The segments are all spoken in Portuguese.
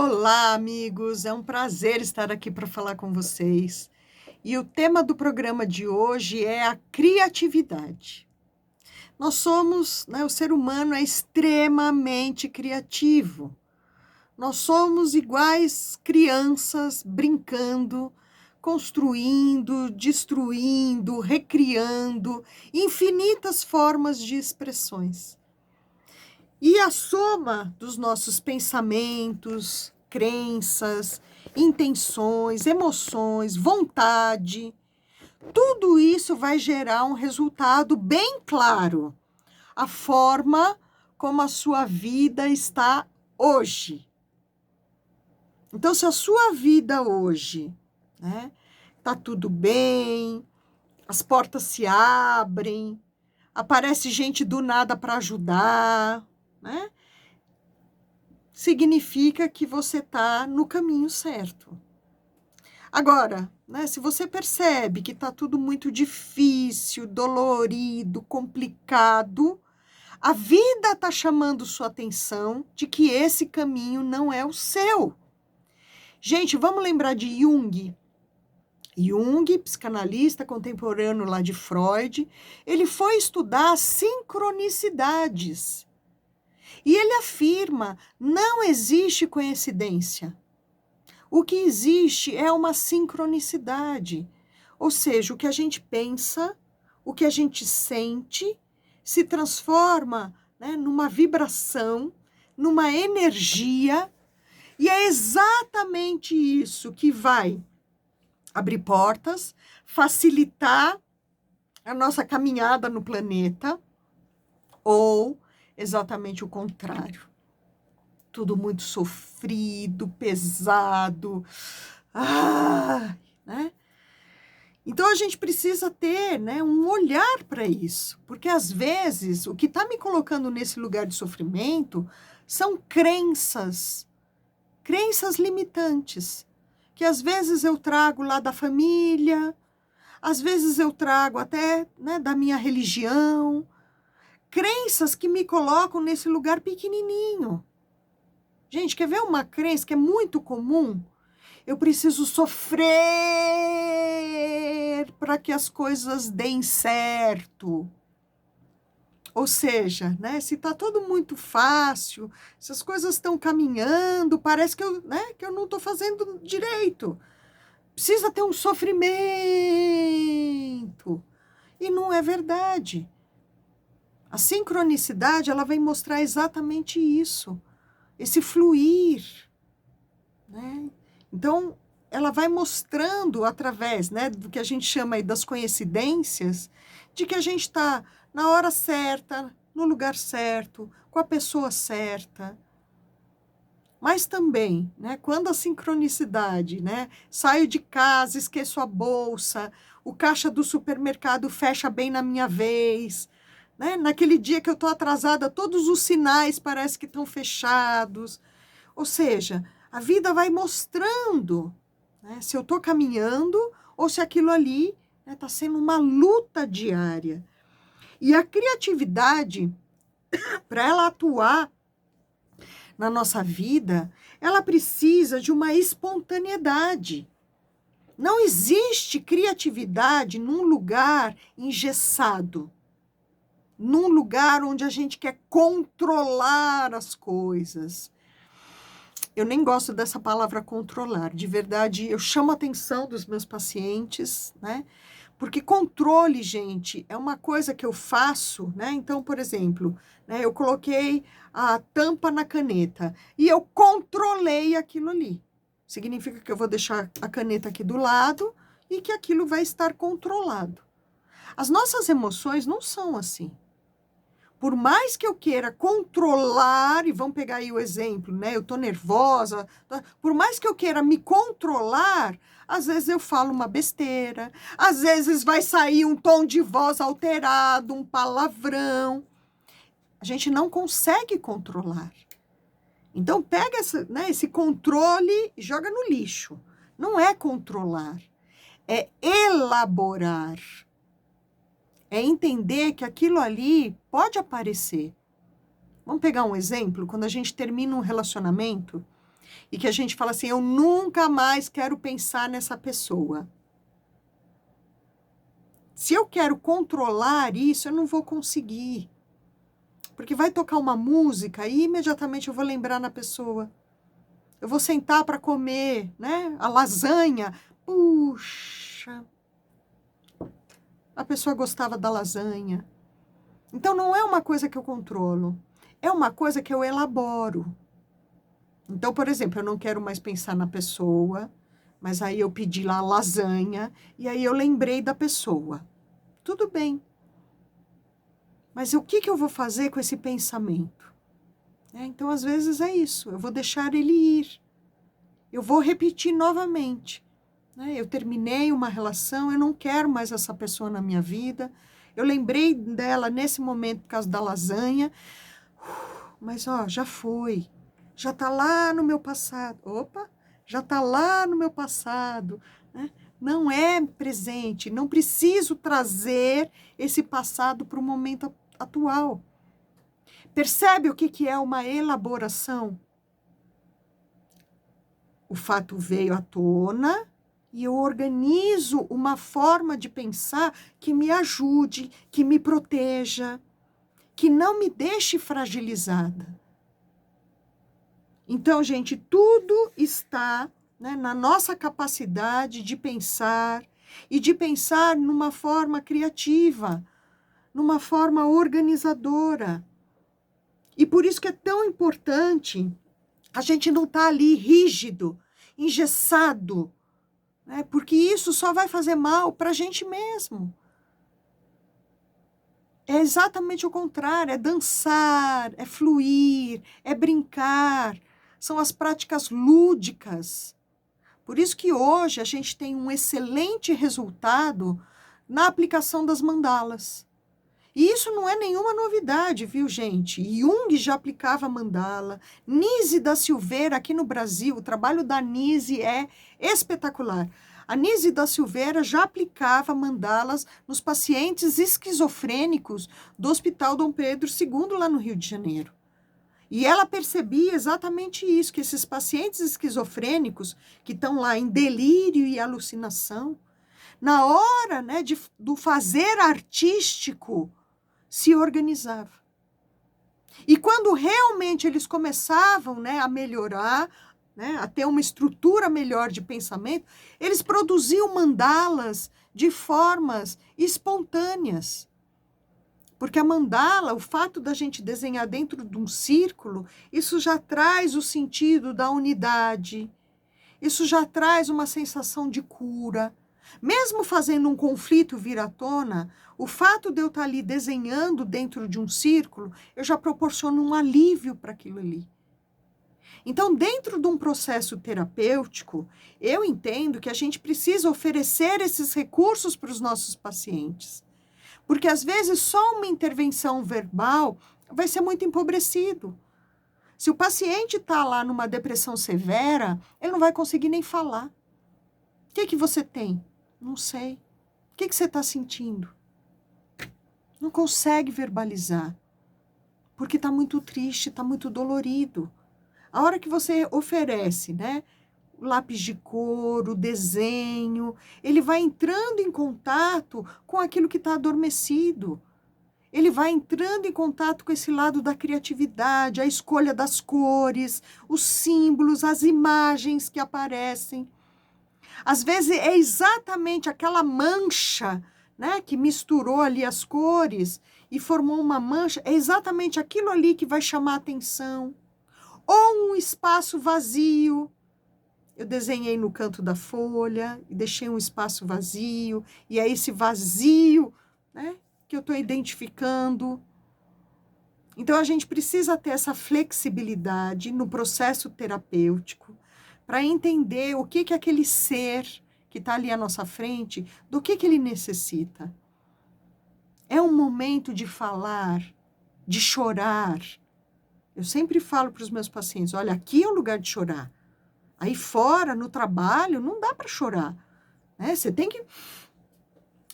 Olá, amigos! É um prazer estar aqui para falar com vocês. E o tema do programa de hoje é a criatividade. Nós somos, o ser humano é extremamente criativo. Nós somos iguais crianças brincando, construindo, destruindo, recriando, infinitas formas de expressões. E a soma dos nossos pensamentos, crenças, intenções, emoções, vontade, tudo isso vai gerar um resultado bem claro. A forma como a sua vida está hoje. Então, se a sua vida hoje, tá tudo bem, as portas se abrem, aparece gente do nada para ajudar, significa que você está no caminho certo. Agora, se você percebe que está tudo muito difícil, dolorido, complicado, a vida está chamando sua atenção de que esse caminho não é o seu. Gente, vamos lembrar de Jung. Jung, psicanalista contemporâneo lá de Freud, ele foi estudar sincronicidades. E ele afirma, não existe coincidência. O que existe é uma sincronicidade. Ou seja, o que a gente pensa, o que a gente sente, se transforma numa vibração, numa energia, e é exatamente isso que vai abrir portas, facilitar a nossa caminhada no planeta, ou exatamente o contrário. Tudo muito sofrido, pesado. Então, a gente precisa ter um olhar para isso. Porque, às vezes, o que está me colocando nesse lugar de sofrimento são crenças limitantes, que às vezes eu trago lá da família, às vezes eu trago até da minha religião, crenças que me colocam nesse lugar pequenininho. Gente, quer ver uma crença que é muito comum? Eu preciso sofrer para que as coisas deem certo. Ou seja, se está tudo muito fácil, se as coisas estão caminhando, parece que eu não estou fazendo direito. Precisa ter um sofrimento. E não é verdade. A sincronicidade, ela vem mostrar exatamente isso. Esse fluir, Então, ela vai mostrando através, do que a gente chama aí das coincidências, de que a gente está na hora certa, no lugar certo, com a pessoa certa. Mas também, quando a sincronicidade, saio de casa, esqueço a bolsa, o caixa do supermercado fecha bem na minha vez, naquele dia que eu estou atrasada, todos os sinais parece que estão fechados. Ou seja, a vida vai mostrando se eu estou caminhando ou se aquilo ali está sendo uma luta diária. E a criatividade, para ela atuar na nossa vida, ela precisa de uma espontaneidade. Não existe criatividade num lugar engessado, num lugar onde a gente quer controlar as coisas. Eu nem gosto dessa palavra controlar. De verdade, eu chamo a atenção dos meus pacientes, porque controle, gente, é uma coisa que eu faço, Então, por exemplo, eu coloquei a tampa na caneta e eu controlei aquilo ali. Significa que eu vou deixar a caneta aqui do lado e que aquilo vai estar controlado. As nossas emoções não são assim. Por mais que eu queira controlar, e vamos pegar aí o exemplo, eu tô nervosa, por mais que eu queira me controlar, às vezes eu falo uma besteira, às vezes vai sair um tom de voz alterado, um palavrão. A gente não consegue controlar. Então, pega esse controle e joga no lixo. Não é controlar, é elaborar. É entender que aquilo ali pode aparecer. Vamos pegar um exemplo? Quando a gente termina um relacionamento, E que a gente fala assim, eu nunca mais quero pensar nessa pessoa. Se eu quero controlar isso, eu não vou conseguir. Porque vai tocar uma música e imediatamente eu vou lembrar na pessoa. Eu vou sentar para comer, né? A lasanha. Puxa, a pessoa gostava da lasanha. Então não é uma coisa que eu controlo, é uma coisa que eu elaboro. Então, por exemplo, eu não quero mais pensar na pessoa, mas aí eu pedi lá a lasanha e aí eu lembrei da pessoa. Tudo bem. Mas o que eu vou fazer com esse pensamento? Então, às vezes é isso. Eu vou deixar ele ir. Eu vou repetir novamente. Eu terminei uma relação, eu não quero mais essa pessoa na minha vida. Eu lembrei dela nesse momento por causa da lasanha. Mas, já foi. Já está lá no meu passado. Opa! Já está lá no meu passado. Né? Não é presente. Não preciso trazer esse passado para o momento atual. Percebe o que é uma elaboração? O fato veio à tona e eu organizo uma forma de pensar que me ajude, que me proteja, que não me deixe fragilizada. Então, gente, tudo está, né, na nossa capacidade de pensar e de pensar numa forma criativa, numa forma organizadora. E por isso que é tão importante a gente não estar ali rígido, engessado, né, porque isso só vai fazer mal para a gente mesmo. É exatamente o contrário, é dançar, é fluir, é brincar, são as práticas lúdicas. Por isso que hoje a gente tem um excelente resultado na aplicação das mandalas. E isso não é nenhuma novidade, viu, gente? Jung já aplicava mandala, Nise da Silveira aqui no Brasil, o trabalho da Nise é espetacular. A Nise da Silveira já aplicava mandalas nos pacientes esquizofrênicos do Hospital Dom Pedro II, lá no Rio de Janeiro. E ela percebia exatamente isso, que esses pacientes esquizofrênicos que estão lá em delírio e alucinação, na hora, né, do fazer artístico, se organizava. E quando realmente eles começavam, né, a melhorar, né, a ter uma estrutura melhor de pensamento, eles produziam mandalas de formas espontâneas. Porque a mandala, o fato da gente desenhar dentro de um círculo, isso já traz o sentido da unidade, isso já traz uma sensação de cura. Mesmo fazendo um conflito vir à tona, o fato de eu estar ali desenhando dentro de um círculo, eu já proporciono um alívio para aquilo ali. Então, dentro de um processo terapêutico, eu entendo que a gente precisa oferecer esses recursos para os nossos pacientes. Porque, às vezes, só uma intervenção verbal vai ser muito empobrecido. Se o paciente está lá numa depressão severa, ele não vai conseguir nem falar. O que você tem? Não sei. O que você está sentindo? Não consegue verbalizar. Porque está muito triste, está muito dolorido. A hora que você oferece, né, o lápis de cor, o desenho, ele vai entrando em contato com aquilo que está adormecido. Ele vai entrando em contato com esse lado da criatividade, a escolha das cores, os símbolos, as imagens que aparecem. Às vezes é exatamente aquela mancha, né, que misturou ali as cores e formou uma mancha, é exatamente aquilo ali que vai chamar a atenção. Ou um espaço vazio. Eu desenhei no canto da folha e deixei um espaço vazio, e é esse vazio, né, que eu estou identificando. Então, a gente precisa ter essa flexibilidade no processo terapêutico para entender o que aquele ser que está ali à nossa frente, do que ele necessita. É um momento de falar, de chorar. Eu sempre falo para os meus pacientes, olha, aqui é um lugar de chorar. Aí fora, no trabalho, não dá para chorar. Né? Você tem que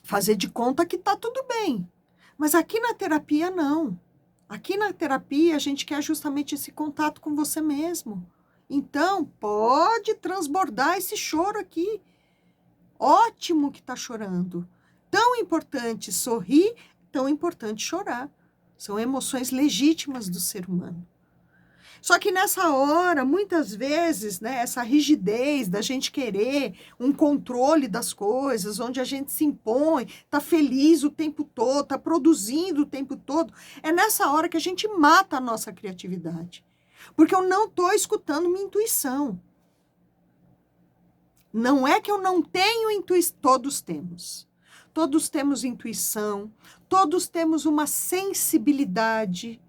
fazer de conta que está tudo bem. Mas aqui na terapia, não. Aqui na terapia, a gente quer justamente esse contato com você mesmo. Então, pode transbordar esse choro aqui. Ótimo que está chorando. Tão importante sorrir, tão importante chorar. São emoções legítimas do ser humano. Só que nessa hora, muitas vezes, né, essa rigidez da gente querer um controle das coisas, onde a gente se impõe, tá feliz o tempo todo, tá produzindo o tempo todo, é nessa hora que a gente mata a nossa criatividade. Porque eu não estou escutando minha intuição. Não é que eu não tenho intuição, todos temos. Todos temos intuição, todos temos uma sensibilidade.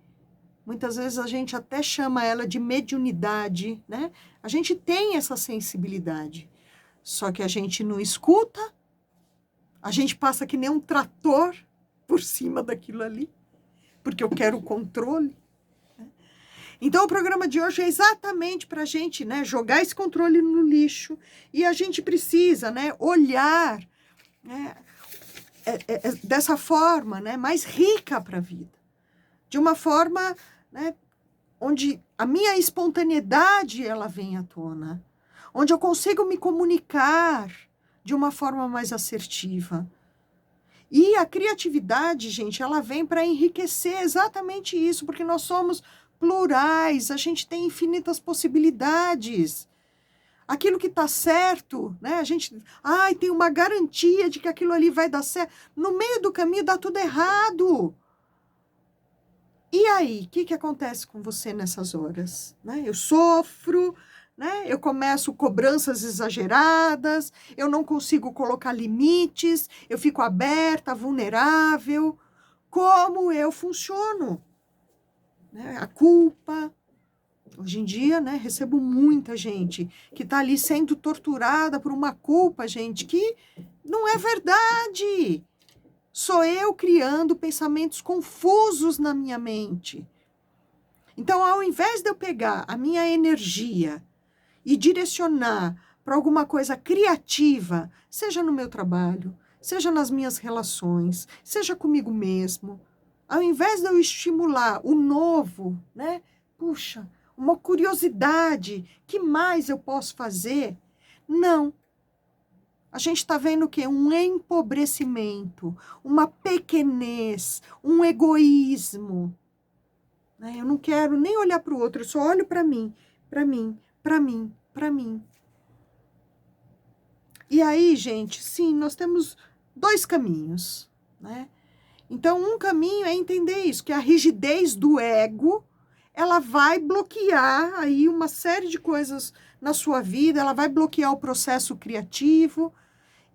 Muitas vezes a gente até chama ela de mediunidade, né? A gente tem essa sensibilidade, só que a gente não escuta, a gente passa que nem um trator por cima daquilo ali, porque eu quero o controle. Né? Então, o programa de hoje é exatamente para a gente, né, jogar esse controle no lixo, e a gente precisa, né, olhar, né, dessa forma, né, mais rica para a vida, de uma forma, né, onde a minha espontaneidade ela vem à tona, onde eu consigo me comunicar de uma forma mais assertiva. E a criatividade, gente, ela vem para enriquecer exatamente isso, porque nós somos plurais, a gente tem infinitas possibilidades. Aquilo que está certo, né? A gente, tem uma garantia de que aquilo ali vai dar certo. No meio do caminho dá tudo errado. E aí, o que acontece com você nessas horas? Né? Eu sofro, né? Eu começo cobranças exageradas, eu não consigo colocar limites, eu fico aberta, vulnerável. Como eu funciono? Né? A culpa. Hoje em dia, né, recebo muita gente que está ali sendo torturada por uma culpa, gente, que não é verdade. Sou eu criando pensamentos confusos na minha mente. Então, ao invés de eu pegar a minha energia e direcionar para alguma coisa criativa, seja no meu trabalho, seja nas minhas relações, seja comigo mesmo, ao invés de eu estimular o novo, né? Puxa, uma curiosidade, que mais eu posso fazer? Não. A gente está vendo o quê? Um empobrecimento, uma pequenez, um egoísmo. Né? Eu não quero nem olhar para o outro, eu só olho para mim, para mim, para mim, para mim. E aí, gente, sim, nós temos dois caminhos, né? Então, um caminho é entender isso, que a rigidez do ego, ela vai bloquear aí uma série de coisas na sua vida, ela vai bloquear o processo criativo,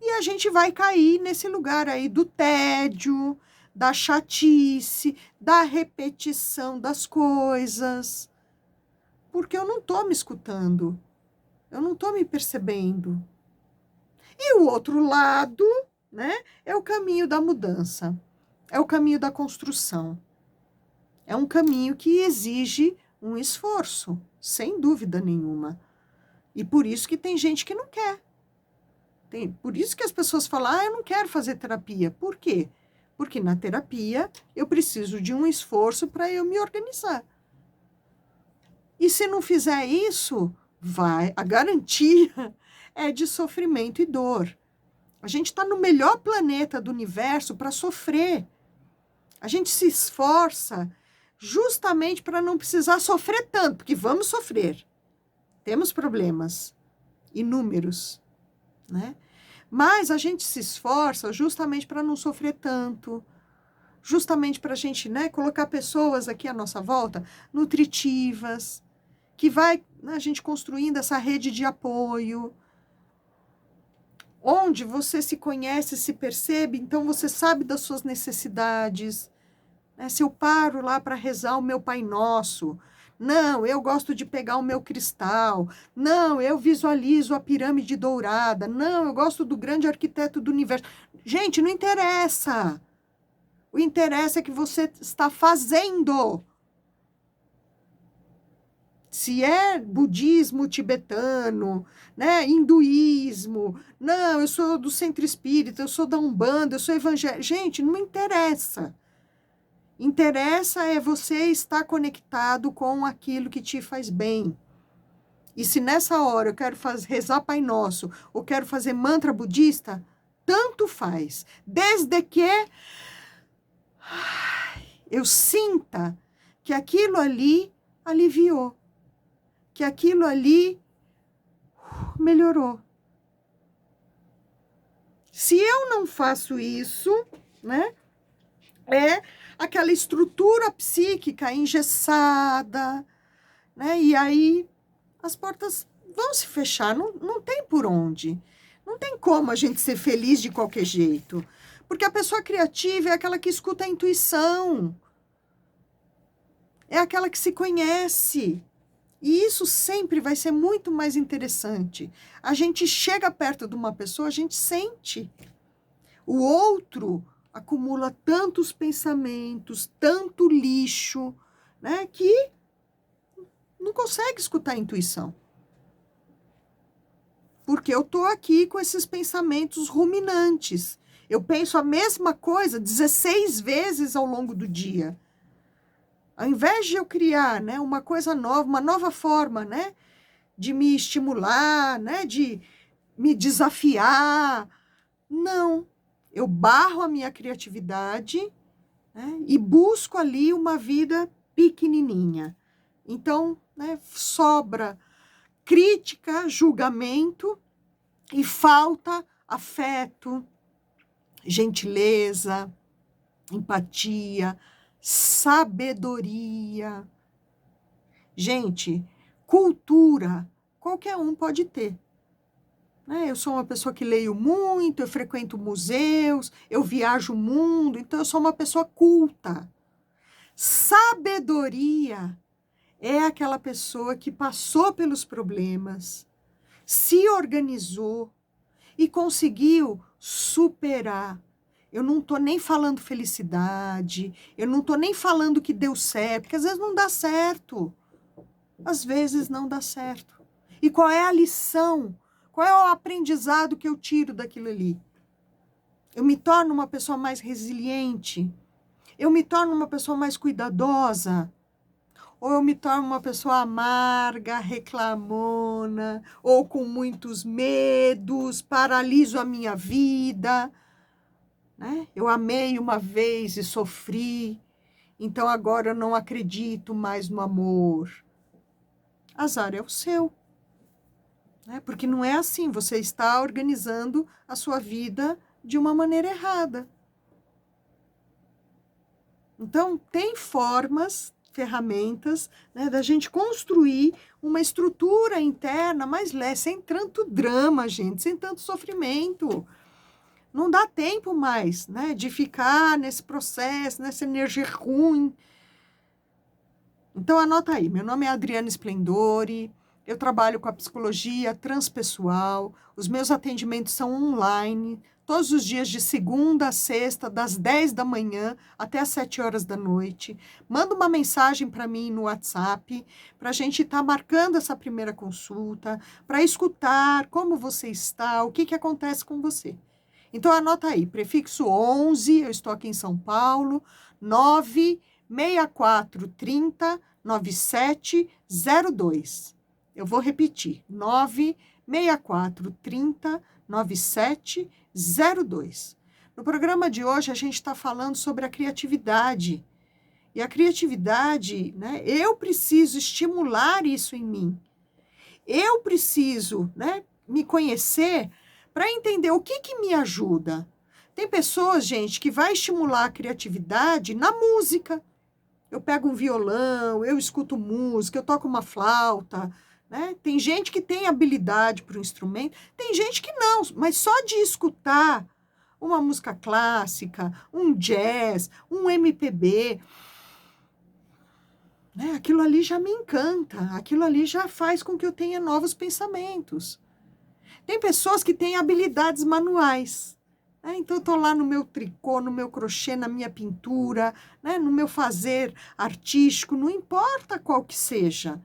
e a gente vai cair nesse lugar aí do tédio, da chatice, da repetição das coisas. Porque eu não estou me escutando, eu não estou me percebendo. E o outro lado, né, é o caminho da mudança, é o caminho da construção. É um caminho que exige um esforço, sem dúvida nenhuma. E por isso que tem gente que não quer. Por isso que as pessoas falam, eu não quero fazer terapia. Por quê? Porque na terapia eu preciso de um esforço para eu me organizar. E se não fizer isso, a garantia é de sofrimento e dor. A gente está no melhor planeta do universo para sofrer. A gente se esforça justamente para não precisar sofrer tanto, porque vamos sofrer. Temos problemas inúmeros, né? Mas a gente se esforça justamente para não sofrer tanto, justamente para a gente, né, colocar pessoas aqui à nossa volta, nutritivas, que vai, né, a gente construindo essa rede de apoio, onde você se conhece, se percebe, então você sabe das suas necessidades. Né? Se eu paro lá para rezar o meu Pai Nosso, não, eu gosto de pegar o meu cristal. Não, eu visualizo a pirâmide dourada. Não, eu gosto do grande arquiteto do universo. Gente, não interessa. O interesse é que você está fazendo. Se é budismo tibetano, né, hinduísmo, não, eu sou do centro espírita, eu sou da Umbanda, eu sou evangélica. Gente, não interessa. Interessa é você estar conectado com aquilo que te faz bem. E se nessa hora eu quero rezar Pai Nosso, ou quero fazer mantra budista, tanto faz. Desde que eu sinta que aquilo ali aliviou, que aquilo ali melhorou. Se eu não faço isso, né, é aquela estrutura psíquica engessada, né, e aí as portas vão se fechar, não tem por onde. Não tem como a gente ser feliz de qualquer jeito. Porque a pessoa criativa é aquela que escuta a intuição. É aquela que se conhece. E isso sempre vai ser muito mais interessante. A gente chega perto de uma pessoa, a gente sente. O outro acumula tantos pensamentos, tanto lixo, né, que não consegue escutar a intuição. Porque eu estou aqui com esses pensamentos ruminantes. Eu penso a mesma coisa 16 vezes ao longo do dia. Ao invés de eu criar, né, uma coisa nova, uma nova forma, né, de me estimular, né, de me desafiar, não. Eu barro a minha criatividade, né, e busco ali uma vida pequenininha. Então, né, sobra crítica, julgamento e falta afeto, gentileza, empatia, sabedoria. Gente, cultura, qualquer um pode ter. Né? Eu sou uma pessoa que leio muito, eu frequento museus, eu viajo o mundo, então eu sou uma pessoa culta. Sabedoria é aquela pessoa que passou pelos problemas, se organizou e conseguiu superar. Eu não estou nem falando felicidade, eu não estou nem falando que deu certo, porque às vezes não dá certo. Às vezes não dá certo. E qual é a lição? Qual é o aprendizado que eu tiro daquilo ali? Eu me torno uma pessoa mais resiliente? Eu me torno uma pessoa mais cuidadosa? Ou eu me torno uma pessoa amarga, reclamona, ou com muitos medos, paraliso a minha vida, né? Eu amei uma vez e sofri, então agora eu não acredito mais no amor. Azar é o seu, né? Porque não é assim, você está organizando a sua vida de uma maneira errada. Então, tem formas, ferramentas, né, da gente construir uma estrutura interna mais leve, sem tanto drama, gente, sem tanto sofrimento. Não dá tempo mais, né, de ficar nesse processo, nessa energia ruim. Então, anota aí, meu nome é Adriana Splendore, eu trabalho com a psicologia transpessoal, os meus atendimentos são online, todos os dias de segunda a sexta, das 10 da manhã até as 7 horas da noite. Manda uma mensagem para mim no WhatsApp, para a gente estar marcando essa primeira consulta, para escutar como você está, o que acontece com você. Então, anota aí, prefixo 11, eu estou aqui em São Paulo, 96430 9702. Eu vou repetir, 96430 9702. No programa de hoje, a gente está falando sobre a criatividade. E a criatividade, né, eu preciso estimular isso em mim. Eu preciso, né, me conhecer para entender o que me ajuda. Tem pessoas, gente, que vai estimular a criatividade na música. Eu pego um violão, eu escuto música, eu toco uma flauta, né? Tem gente que tem habilidade para o instrumento, tem gente que não, mas só de escutar uma música clássica, um jazz, um MPB, né? Aquilo ali já me encanta, aquilo ali já faz com que eu tenha novos pensamentos. Tem pessoas que têm habilidades manuais. Né? Então, eu estou lá no meu tricô, no meu crochê, na minha pintura, né? No meu fazer artístico, não importa qual que seja.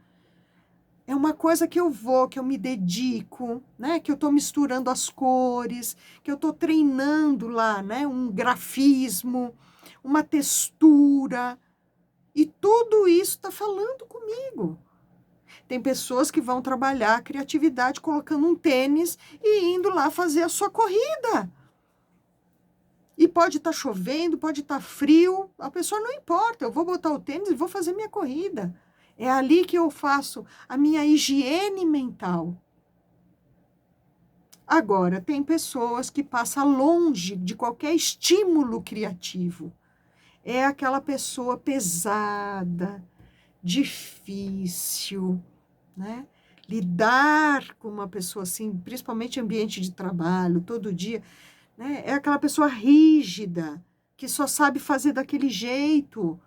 É uma coisa que eu vou, que eu me dedico, né? Que eu estou misturando as cores, que eu estou treinando lá, né? Um grafismo, uma textura. E tudo isso está falando comigo. Tem pessoas que vão trabalhar a criatividade colocando um tênis e indo lá fazer a sua corrida. E pode estar chovendo, pode estar frio, a pessoa não importa, eu vou botar o tênis e vou fazer minha corrida. É ali que eu faço a minha higiene mental. Agora, tem pessoas que passam longe de qualquer estímulo criativo. É aquela pessoa pesada, difícil, né? Lidar com uma pessoa assim, principalmente em ambiente de trabalho, todo dia, né? É aquela pessoa rígida, que só sabe fazer daquele jeito,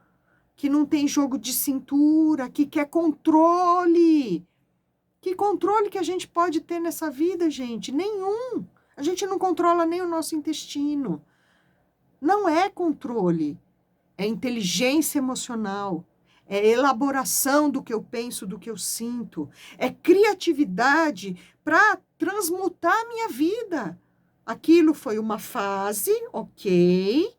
que não tem jogo de cintura, que quer controle. Que controle que a gente pode ter nessa vida, gente? Nenhum. A gente não controla nem o nosso intestino. Não é controle, é inteligência emocional, é elaboração do que eu penso, do que eu sinto, é criatividade para transmutar a minha vida. Aquilo foi uma fase, ok,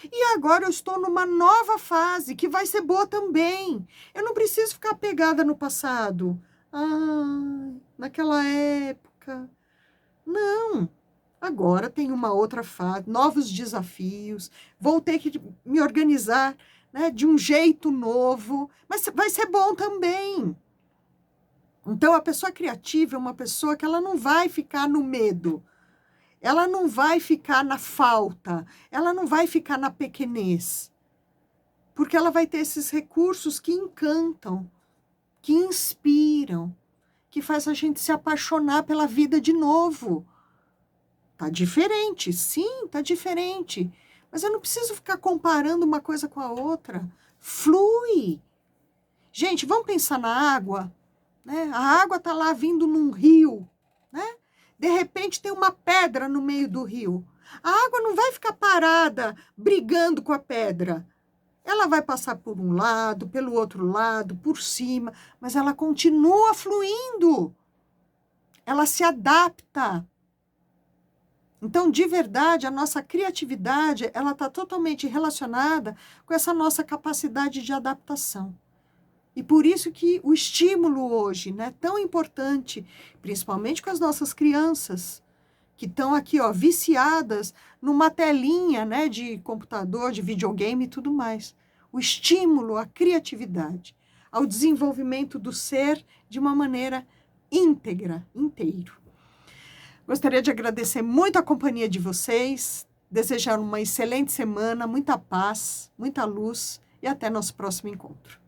e agora eu estou numa nova fase que vai ser boa também. Eu não preciso ficar pegada no passado. Ah, naquela época. Não. Agora tem uma outra fase, novos desafios. Vou ter que me organizar, né, de um jeito novo, mas vai ser bom também. Então, a pessoa criativa é uma pessoa que ela não vai ficar no medo. Ela não vai ficar na falta, ela não vai ficar na pequenez, porque ela vai ter esses recursos que encantam, que inspiram, que faz a gente se apaixonar pela vida de novo. Tá diferente, sim, tá diferente, mas eu não preciso ficar comparando uma coisa com a outra. Flui. Gente, vamos pensar na água, né? A água tá lá vindo num rio, né? De repente tem uma pedra no meio do rio. A água não vai ficar parada, brigando com a pedra. Ela vai passar por um lado, pelo outro lado, por cima, mas ela continua fluindo. Ela se adapta. Então, de verdade, a nossa criatividade, ela está totalmente relacionada com essa nossa capacidade de adaptação. E por isso que o estímulo hoje, né, tão importante, principalmente com as nossas crianças, que estão aqui, ó, viciadas numa telinha, né, de computador, de videogame e tudo mais. O estímulo à criatividade, ao desenvolvimento do ser de uma maneira íntegra, inteiro. Gostaria de agradecer muito a companhia de vocês, desejar uma excelente semana, muita paz, muita luz e até nosso próximo encontro.